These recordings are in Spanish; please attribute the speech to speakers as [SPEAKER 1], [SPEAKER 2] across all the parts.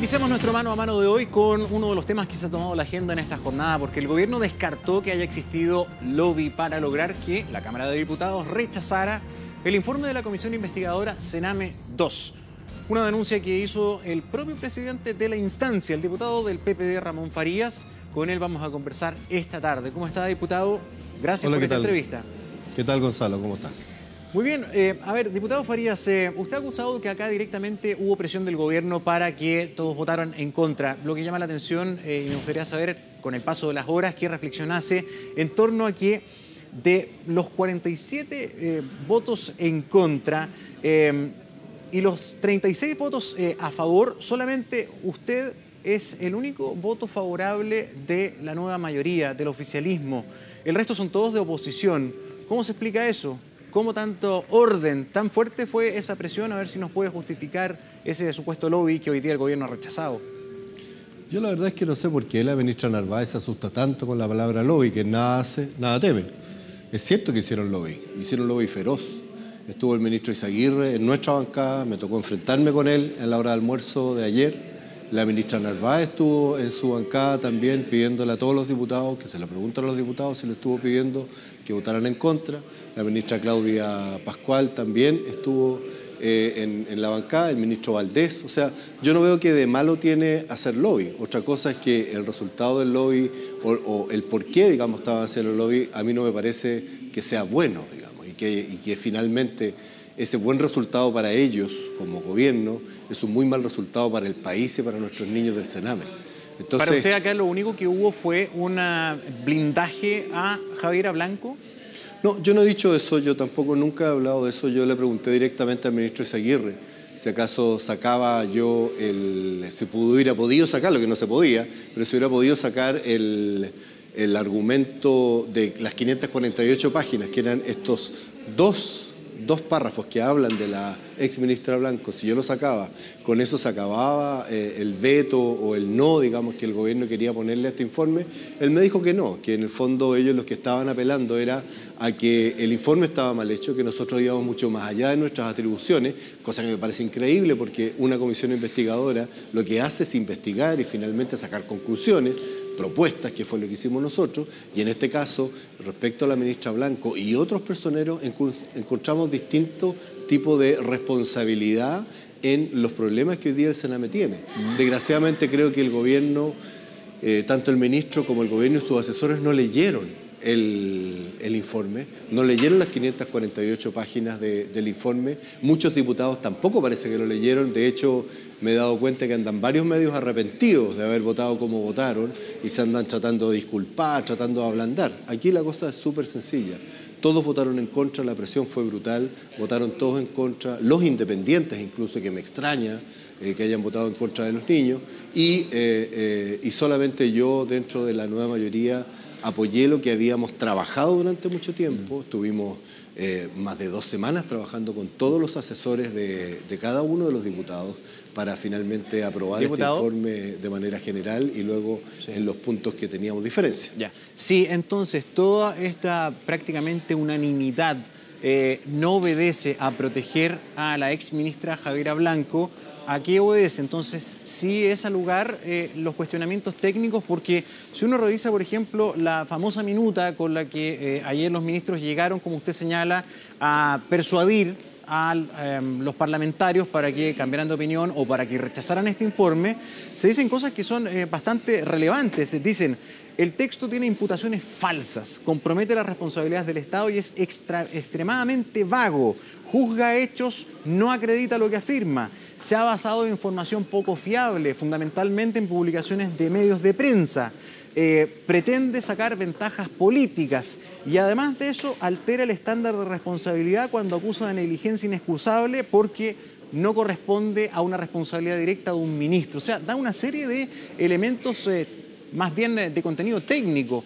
[SPEAKER 1] Iniciamos nuestro mano a mano de hoy con uno de los temas que se ha tomado la agenda en esta jornada, porque el gobierno descartó que haya existido lobby para lograr que la Cámara de Diputados rechazara el informe de la comisión investigadora Sename 2. Una denuncia que hizo el propio presidente de la instancia, el diputado del PPD, Ramón Farías. Con él vamos a conversar esta tarde. ¿Cómo está, diputado? Gracias por esta entrevista.
[SPEAKER 2] ¿Qué tal, Gonzalo? ¿Cómo estás?
[SPEAKER 1] Muy bien. A ver, diputado Farías, usted ha acusado que acá directamente hubo presión del gobierno para que todos votaran en contra. Lo que llama la atención, y me gustaría saber, con el paso de las horas, que reflexionase en torno a que de los 47 votos en contra y los 36 votos a favor, solamente usted es el único voto favorable de la nueva mayoría, del oficialismo. El resto son todos de oposición. ¿Cómo se explica eso? ¿Cómo tanto orden, tan fuerte fue esa presión? A ver si nos puede justificar ese supuesto lobby que hoy día el gobierno ha rechazado.
[SPEAKER 2] Yo la verdad es que no sé por qué la ministra Narváez se asusta tanto con la palabra lobby, que nada hace, nada teme. Es cierto que hicieron lobby feroz. Estuvo el ministro Izaguirre en nuestra bancada, me tocó enfrentarme con él en la hora de almuerzo de ayer. La ministra Narváez estuvo en su bancada también pidiéndole a todos los diputados, que se le preguntan a los diputados si le estuvo pidiendo que votaran en contra. La ministra Claudia Pascual también estuvo en la bancada, el ministro Valdés. O sea, yo no veo que de malo tiene hacer lobby. Otra cosa es que el resultado del lobby o el por qué, digamos, estaban haciendo el lobby, a mí no me parece que sea bueno, digamos, y que finalmente ese buen resultado para ellos como gobierno es un muy mal resultado para el país y para nuestros niños del Sename. Entonces,
[SPEAKER 1] ¿para usted acá lo único que hubo fue un blindaje a Javiera Blanco?
[SPEAKER 2] No, yo no he dicho eso, yo tampoco nunca he hablado de eso. Yo le pregunté directamente al ministro Izaguirre si acaso sacaba yo si hubiera podido sacar, lo que no se podía, pero si hubiera podido sacar el argumento de las 548 páginas, que eran estos dos párrafos que hablan de la ex ministra Blanco. Si yo lo sacaba, con eso se acababa el veto o el no, digamos, que el gobierno quería ponerle a este informe. Él me dijo que no, que en el fondo ellos los que estaban apelando era a que el informe estaba mal hecho, que nosotros íbamos mucho más allá de nuestras atribuciones, cosa que me parece increíble porque una comisión investigadora lo que hace es investigar y finalmente sacar conclusiones, propuestas, que fue lo que hicimos nosotros, y en este caso, respecto a la ministra Blanco y otros personeros, encontramos distintos tipos de responsabilidad en los problemas que hoy día el Sename tiene. Desgraciadamente creo que el gobierno, tanto el ministro como el gobierno y sus asesores no leyeron el informe, no leyeron las 548 páginas del informe. Muchos diputados tampoco parece que lo leyeron. De hecho, me he dado cuenta que andan varios medios arrepentidos de haber votado como votaron y se andan tratando de disculpar, tratando de ablandar. Aquí la cosa es súper sencilla. Todos votaron en contra, la presión fue brutal, votaron todos en contra, los independientes incluso, que me extraña que hayan votado en contra de los niños, y solamente yo, dentro de la nueva mayoría, apoyé lo que habíamos trabajado durante mucho tiempo. Estuvimos más de 2 semanas trabajando con todos los asesores de cada uno de los diputados para finalmente aprobar este informe de manera general y luego en los puntos que teníamos diferencia.
[SPEAKER 1] Ya. Sí, entonces toda esta prácticamente unanimidad no obedece a proteger a la ex ministra Javiera Blanco. ¿A qué obedece? Entonces, sí es al lugar los cuestionamientos técnicos, porque si uno revisa, por ejemplo, la famosa minuta con la que ayer los ministros llegaron, como usted señala, a persuadir a los parlamentarios para que cambiaran de opinión o para que rechazaran este informe, se dicen cosas que son bastante relevantes. Dicen: el texto tiene imputaciones falsas, compromete las responsabilidades del Estado y es extremadamente vago, juzga hechos, no acredita lo que afirma, se ha basado en información poco fiable, fundamentalmente en publicaciones de medios de prensa, pretende sacar ventajas políticas y además de eso altera el estándar de responsabilidad cuando acusa de negligencia inexcusable porque no corresponde a una responsabilidad directa de un ministro. O sea, da una serie de elementos más bien de contenido técnico.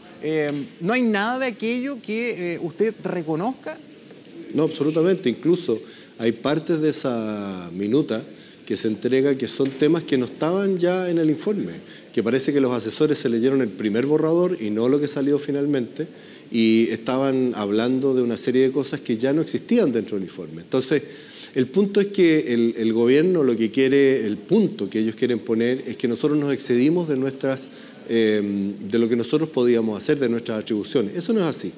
[SPEAKER 1] ¿No hay nada de aquello que usted reconozca?
[SPEAKER 2] No, absolutamente. Incluso hay partes de esa minuta que se entrega, que son temas que no estaban ya en el informe, que parece que los asesores se leyeron el primer borrador y no lo que salió finalmente, y estaban hablando de una serie de cosas que ya no existían dentro del informe. Entonces, el punto es que el gobierno lo que quiere, el punto que ellos quieren poner es que nosotros nos excedimos de de lo que nosotros podíamos hacer, de nuestras atribuciones. Eso no es así.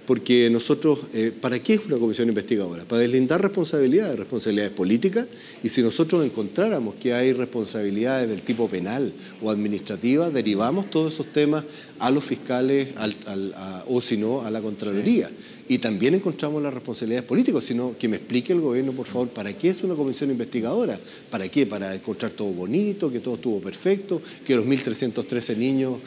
[SPEAKER 2] Porque nosotros, ¿para qué es una comisión investigadora? Para deslindar responsabilidades políticas, y si nosotros encontráramos que hay responsabilidades del tipo penal o administrativa, derivamos todos esos temas a los fiscales o si no a la Contraloría. Y también encontramos las responsabilidades políticas, sino que me explique el gobierno, por favor, ¿para qué es una comisión investigadora? ¿Para qué? ¿Para encontrar todo bonito, que todo estuvo perfecto, que los 1.313 niños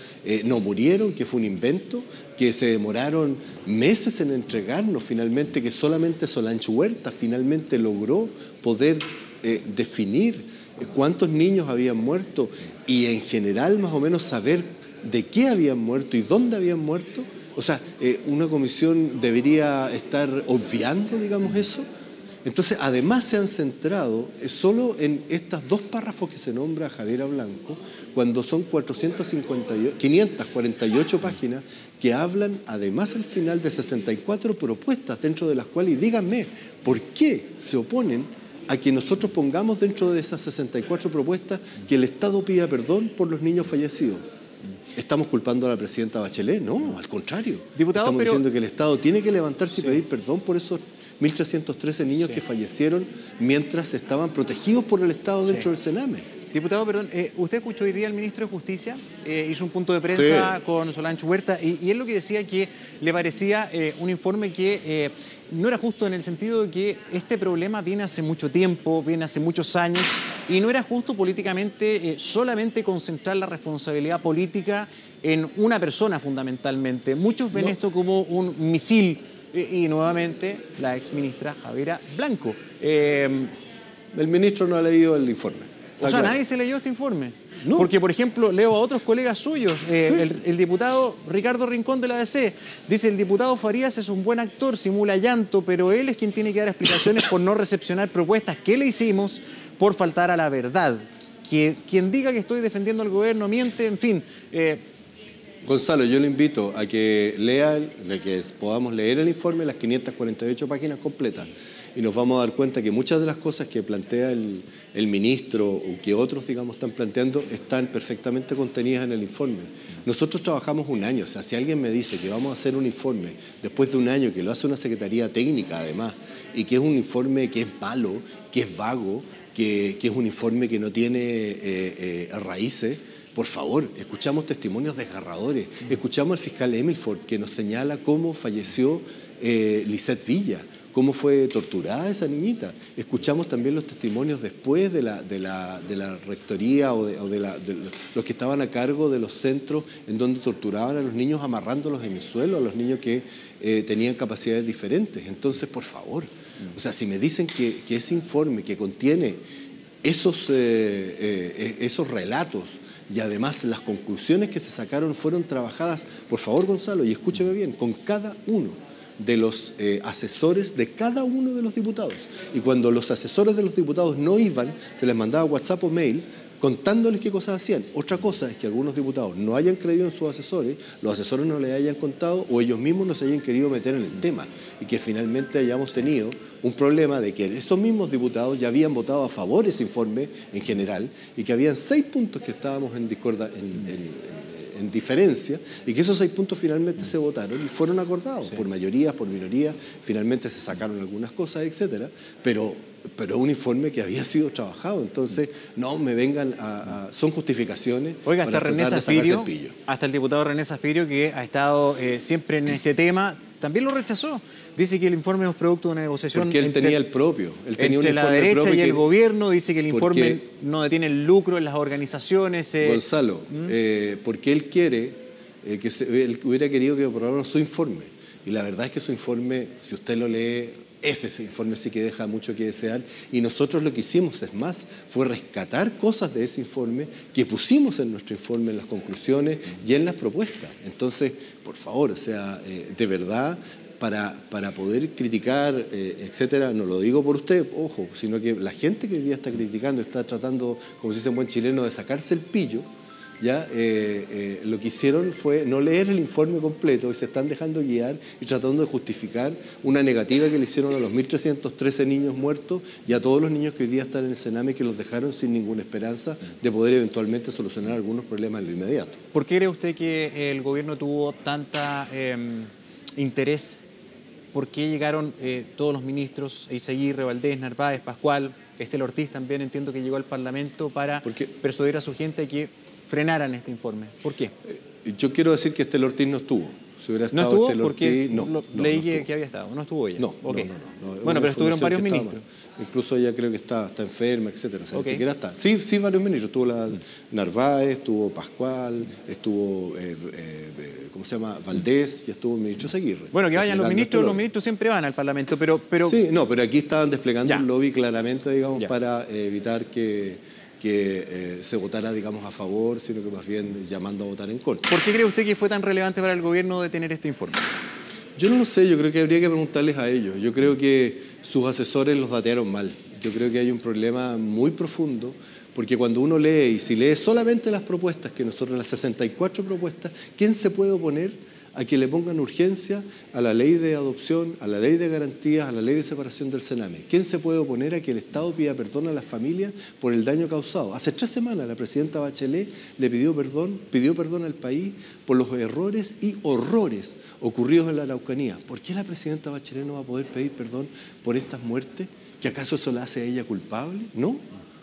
[SPEAKER 2] no murieron, que fue un invento, que se demoraron meses en entregarnos finalmente, que solamente Solange Huerta finalmente logró poder definir cuántos niños habían muerto y en general más o menos saber de qué habían muerto y dónde habían muerto? O sea, una comisión debería estar obviando, digamos, eso. Entonces, además se han centrado solo en estas dos párrafos que se nombra a Javiera Blanco, cuando son 548 páginas que hablan, además al final, de 64 propuestas, dentro de las cuales, y díganme, ¿por qué se oponen a que nosotros pongamos dentro de esas 64 propuestas que el Estado pida perdón por los niños fallecidos? ¿Estamos culpando a la presidenta Bachelet? No, al contrario. Estamos diciendo que el Estado tiene que levantarse y pedir perdón por esos 1.313 niños que fallecieron mientras estaban protegidos por el Estado dentro del Sename.
[SPEAKER 1] Diputado, perdón, usted escuchó hoy día al ministro de Justicia, hizo un punto de prensa con Solange Huerta y él lo que decía que le parecía un informe que no era justo en el sentido de que este problema viene hace mucho tiempo, viene hace muchos años y no era justo políticamente solamente concentrar la responsabilidad política en una persona fundamentalmente. Muchos ven esto como un misil y nuevamente la exministra Javiera Blanco.
[SPEAKER 2] El ministro no ha leído el informe.
[SPEAKER 1] O sea, nadie se leyó este informe. No. Porque, por ejemplo, leo a otros colegas suyos. El diputado Ricardo Rincón de la ADC dice: el diputado Farías es un buen actor, simula llanto, pero él es quien tiene que dar explicaciones por no recepcionar propuestas que le hicimos por faltar a la verdad. Quien diga que estoy defendiendo al gobierno miente, en fin.
[SPEAKER 2] Gonzalo, yo le invito a que que podamos leer el informe, las 548 páginas completas, y nos vamos a dar cuenta que muchas de las cosas que plantea el ministro o que otros, digamos, están planteando están perfectamente contenidas en el informe. Nosotros trabajamos un año, o sea, si alguien me dice que vamos a hacer un informe después de un año, que lo hace una secretaría técnica además, y que es un informe que es malo, que es vago, que es un informe que no tiene raíces, por favor, escuchamos testimonios desgarradores, escuchamos al fiscal Emilford que nos señala cómo falleció Lisette Villa, cómo fue torturada esa niñita. Escuchamos también los testimonios después de la rectoría o de los que estaban a cargo de los centros en donde torturaban a los niños amarrándolos en el suelo, a los niños que tenían capacidades diferentes. Entonces, por favor, o sea, si me dicen que ese informe que contiene esos relatos y además las conclusiones que se sacaron fueron trabajadas, por favor, Gonzalo, y escúcheme bien, con cada uno de los asesores de cada uno de los diputados. Y cuando los asesores de los diputados no iban, se les mandaba WhatsApp o mail contándoles qué cosas hacían. Otra cosa es que algunos diputados no hayan creído en sus asesores, los asesores no les hayan contado o ellos mismos no se hayan querido meter en el tema y que finalmente hayamos tenido un problema de que esos mismos diputados ya habían votado a favor de ese informe en general y que habían 6 puntos que estábamos en diferencia y que esos 6 puntos finalmente se votaron y fueron acordados por mayorías, por minorías, finalmente se sacaron algunas cosas, etcétera, pero un informe que había sido trabajado. Entonces, no me vengan son justificaciones.
[SPEAKER 1] Oiga, hasta René Zaffirio, hasta el diputado René Zaffirio, que ha estado siempre en este tema, también lo rechazó. Dice que el informe es producto de una negociación
[SPEAKER 2] porque él tenía el propio. Él tenía
[SPEAKER 1] entre
[SPEAKER 2] un
[SPEAKER 1] la derecha y el gobierno. Dice que el informe no detiene el lucro en las organizaciones.
[SPEAKER 2] Gonzalo, porque él quiere, él hubiera querido que aprobaran su informe. Y la verdad es que su informe, si usted lo lee, ese informe sí que deja mucho que desear. Y nosotros lo que hicimos, es más, fue rescatar cosas de ese informe que pusimos en nuestro informe, en las conclusiones y en las propuestas. Entonces, por favor, o sea, de verdad, para poder criticar, etcétera. No lo digo por usted, ojo, sino que la gente que hoy día está criticando, está tratando, como se dice en buen chileno, de sacarse el pillo, ¿ya? Lo que hicieron fue no leer el informe completo y se están dejando guiar y tratando de justificar una negativa que le hicieron a los 1.313 niños muertos y a todos los niños que hoy día están en el Sename, que los dejaron sin ninguna esperanza de poder eventualmente solucionar algunos problemas en lo inmediato.
[SPEAKER 1] ¿Por qué cree usted que el gobierno tuvo tanta interés? ¿Por qué llegaron todos los ministros, Eizaguirre, Valdés, Narváez, Pascual, Estel Ortiz también entiendo que llegó al Parlamento para persuadir a su gente que frenaran este informe? ¿Por qué?
[SPEAKER 2] Yo quiero decir que Estel Ortiz no estuvo. Si hubiera estado
[SPEAKER 1] ¿No estuvo?
[SPEAKER 2] Estel Ortiz,
[SPEAKER 1] leí que había estado. ¿No estuvo ella?
[SPEAKER 2] No,
[SPEAKER 1] okay.
[SPEAKER 2] no.
[SPEAKER 1] Bueno, pero estuvieron varios ministros.
[SPEAKER 2] Incluso ella creo que está enferma, etcétera. O sea, ni siquiera está. Sí, varios ministros. Estuvo la Narváez, estuvo Pascual, estuvo, ¿cómo se llama? Valdés, y estuvo el ministro Eizaguirre.
[SPEAKER 1] Bueno, que vayan los ministros siempre van al Parlamento, pero...
[SPEAKER 2] Sí, no, pero aquí estaban desplegando un lobby claramente, digamos, para evitar que se votara, digamos, a favor, sino que más bien llamando a votar en contra.
[SPEAKER 1] ¿Por qué cree usted que fue tan relevante para el gobierno de tener este informe?
[SPEAKER 2] Yo no lo sé, yo creo que habría que preguntarles a ellos. Yo creo que sus asesores los datearon mal. Yo creo que hay un problema muy profundo, porque cuando uno lee, y si lee solamente las propuestas, que nosotros, las 64 propuestas, ¿quién se puede oponer a que le pongan urgencia a la ley de adopción, a la ley de garantías, a la ley de separación del Sename? ¿Quién se puede oponer a que el Estado pida perdón a las familias por el daño causado? Hace 3 semanas la presidenta Bachelet le pidió perdón al país por los errores y horrores ocurridos en la Araucanía. ¿Por qué la presidenta Bachelet no va a poder pedir perdón por estas muertes? ¿Que acaso eso la hace a ella culpable? No.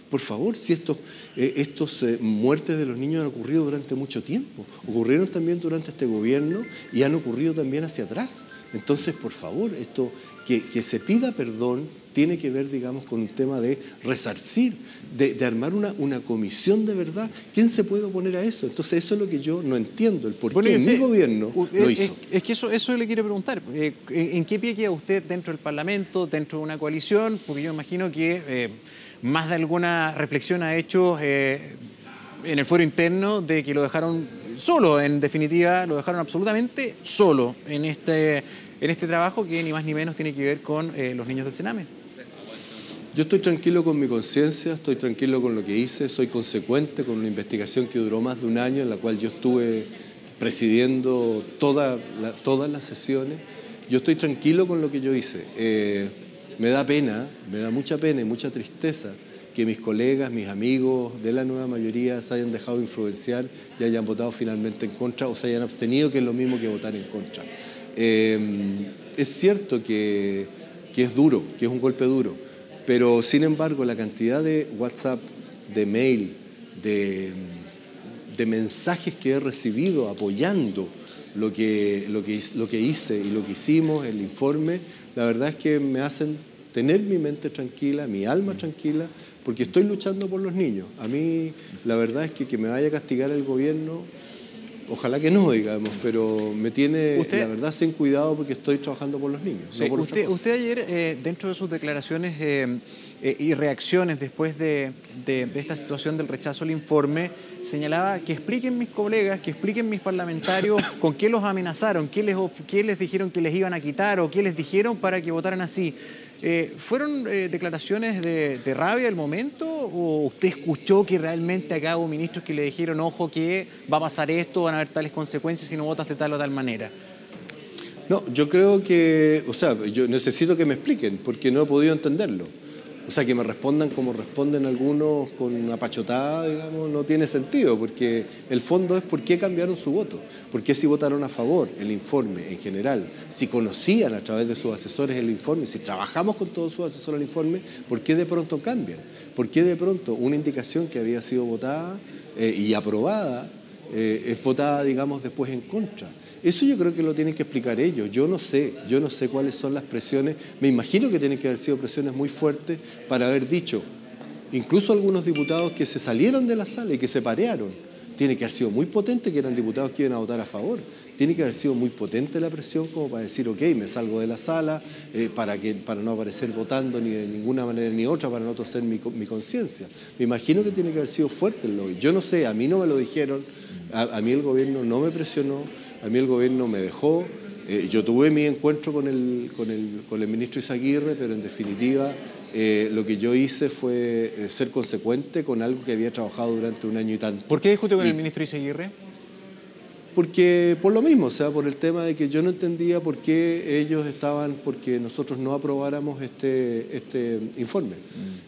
[SPEAKER 2] Por favor, si estos muertes de los niños han ocurrido durante mucho tiempo, ocurrieron también durante este gobierno y han ocurrido también hacia atrás. Entonces, por favor, esto que se pida perdón tiene que ver, digamos, con un tema de resarcir, de armar una comisión de verdad. ¿Quién se puede oponer a eso? Entonces, eso es lo que yo no entiendo, el por qué mi gobierno lo hizo.
[SPEAKER 1] Es que eso le quiero preguntar. ¿En qué pie queda usted dentro del Parlamento, dentro de una coalición? Porque yo imagino que más de alguna reflexión ha hecho en el fuero interno de que lo dejaron solo, en definitiva, lo dejaron absolutamente solo en este trabajo que ni más ni menos tiene que ver con los niños del Sename.
[SPEAKER 2] Yo estoy tranquilo con mi conciencia, estoy tranquilo con lo que hice, soy consecuente con una investigación que duró más de un año, en la cual yo estuve presidiendo todas las sesiones. Yo estoy tranquilo con lo que yo hice. Me da pena, me da mucha pena y mucha tristeza que mis colegas, mis amigos de la nueva mayoría se hayan dejado influenciar y hayan votado finalmente en contra o se hayan abstenido, que es lo mismo que votar en contra. Es cierto que es duro, que es un golpe duro, pero sin embargo la cantidad de WhatsApp, de mail, de mensajes que he recibido apoyando lo que hice y lo que hicimos, el informe, la verdad es que me hacen tener mi mente tranquila, mi alma tranquila, porque estoy luchando por los niños. A mí la verdad es que me vaya a castigar el gobierno, ojalá que no, digamos, pero me tiene, la verdad, sin cuidado porque estoy trabajando por los niños.
[SPEAKER 1] Sí,
[SPEAKER 2] no por
[SPEAKER 1] usted ayer, dentro de sus declaraciones y reacciones después de esta situación del rechazo al informe, señalaba que expliquen mis colegas, que expliquen mis parlamentarios con qué los amenazaron, qué les dijeron que les iban a quitar o qué les dijeron para que votaran así. ¿Fueron declaraciones de rabia del momento o usted escuchó que realmente acá hubo ministros que le dijeron, ojo, que va a pasar esto, van a haber tales consecuencias si no votas de tal o tal manera?
[SPEAKER 2] No, yo creo que, o sea, yo necesito que me expliquen porque no he podido entenderlo. O sea, que me respondan como responden algunos con una pachotada, digamos, no tiene sentido, porque el fondo es por qué cambiaron su voto, por qué si votaron a favor el informe en general, si conocían a través de sus asesores el informe, si trabajamos con todos sus asesores el informe, ¿por qué de pronto cambian? ¿Por qué de pronto una indicación que había sido votada y aprobada es votada, digamos, después en contra? Eso yo creo que lo tienen que explicar ellos. Yo no sé cuáles son las presiones. Me imagino que tienen que haber sido presiones muy fuertes para haber dicho, incluso algunos diputados que se salieron de la sala y que se parearon. Tiene que haber sido muy potente, que eran diputados que iban a votar a favor. Tiene que haber sido muy potente la presión como para decir, ok, me salgo de la sala para no aparecer votando ni de ninguna manera ni otra, para no torcer mi conciencia. Me imagino que tiene que haber sido fuerte el lobby. Yo no sé, a mí no me lo dijeron, a mí el gobierno no me presionó, a mí el gobierno me dejó Yo tuve mi encuentro con el ministro Izaguirre, pero en definitiva lo que yo hice fue ser consecuente con algo que había trabajado durante un año y tanto.
[SPEAKER 1] ¿Por qué discute con el ministro Izaguirre?
[SPEAKER 2] Porque por lo mismo, o sea, por el tema de que yo no entendía por qué ellos estaban, porque nosotros no aprobáramos este informe.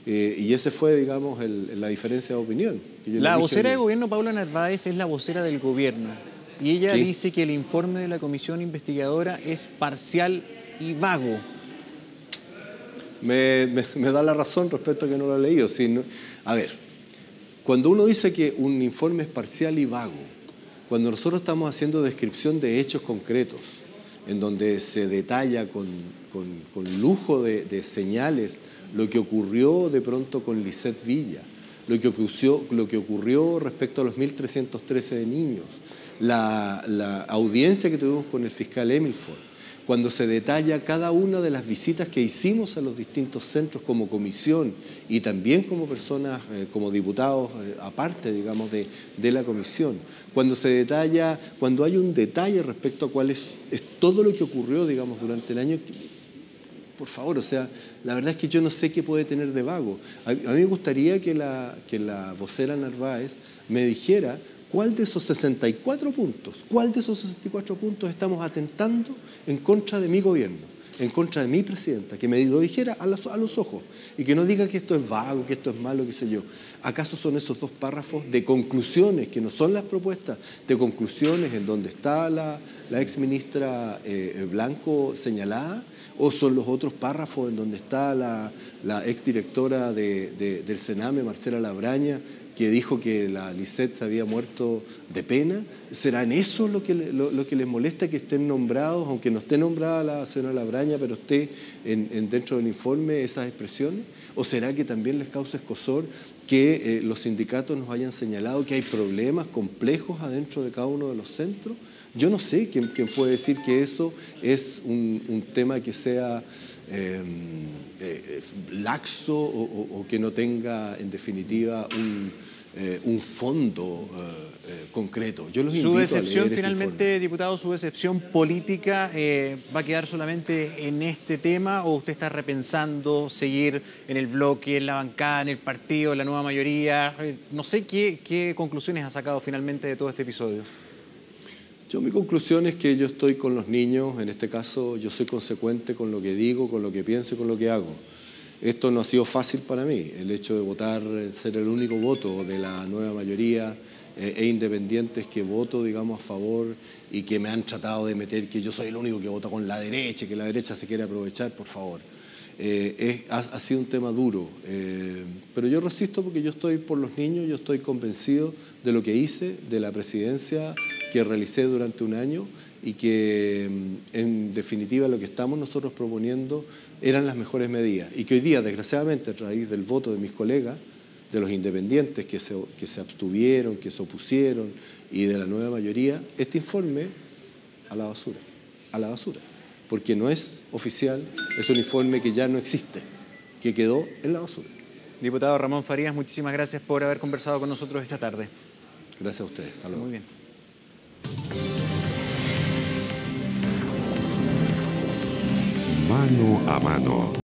[SPEAKER 2] Y ese fue, digamos, la diferencia de opinión. Que yo
[SPEAKER 1] la vocera de gobierno, Paula Narváez, es la vocera del gobierno. Y ella dice que el informe de la comisión investigadora es parcial y vago.
[SPEAKER 2] Me da la razón respecto a que no lo he leído. A ver, cuando uno dice que un informe es parcial y vago, cuando nosotros estamos haciendo descripción de hechos concretos, en donde se detalla con lujo de señales lo que ocurrió de pronto con Lisette Villa, lo que ocurrió respecto a los 1.313 de niños, la audiencia que tuvimos con el fiscal Emilford, cuando se detalla cada una de las visitas que hicimos a los distintos centros como comisión y también como personas, como diputados aparte, digamos, de la comisión, cuando se detalla, cuando hay un detalle respecto a cuál es todo lo que ocurrió, digamos, durante el año, por favor, o sea, la verdad es que yo no sé qué puede tener de vago. A mí me gustaría que la vocera Narváez me dijera cuál de esos 64 puntos, estamos atentando en contra de mi gobierno, en contra de mi presidenta, que me lo dijera a los ojos y que no diga que esto es vago, que esto es malo, qué sé yo. ¿Acaso son esos 2 párrafos de conclusiones, que no son las propuestas, de conclusiones en donde está la exministra Blanco señalada? ¿O son los otros párrafos en donde está la exdirectora del Sename, Marcela Labraña, que dijo que la Lisette se había muerto de pena? ¿Serán eso lo que les molesta, que estén nombrados, aunque no esté nombrada la señora Labraña, pero esté dentro del informe esas expresiones? ¿O será que también les causa escozor que los sindicatos nos hayan señalado que hay problemas complejos adentro de cada uno de los centros? Yo no sé quién puede decir que eso es un tema que sea laxo o que no tenga, en definitiva, un fondo concreto. Yo los invito a leer ese informe.
[SPEAKER 1] Su decepción, finalmente, diputado, su decepción política, ¿va a quedar solamente en este tema o usted está repensando seguir en el bloque, en la bancada, en el partido, en la nueva mayoría? No sé qué conclusiones ha sacado finalmente de todo este episodio.
[SPEAKER 2] Mi conclusión es que yo estoy con los niños. En este caso, yo soy consecuente con lo que digo, con lo que pienso y con lo que hago. Esto no ha sido fácil para mí, el hecho de votar, ser el único voto de la nueva mayoría e independientes que voto, digamos, a favor, y que me han tratado de meter que yo soy el único que vota con la derecha, que la derecha se quiere aprovechar, por favor. Ha sido un tema duro, pero yo resisto porque yo estoy por los niños, yo estoy convencido de lo que hice, de la presidencia que realicé durante un año y que en definitiva lo que estamos nosotros proponiendo eran las mejores medidas y que hoy día, desgraciadamente, a raíz del voto de mis colegas, de los independientes que se abstuvieron, que se opusieron y de la nueva mayoría, este informe a la basura, porque no es oficial, es un informe que ya no existe, que quedó en la basura.
[SPEAKER 1] Diputado Ramón Farías, muchísimas gracias por haber conversado con nosotros esta tarde.
[SPEAKER 2] Gracias a ustedes. Hasta luego.
[SPEAKER 1] Muy bien.
[SPEAKER 3] Mano a mano.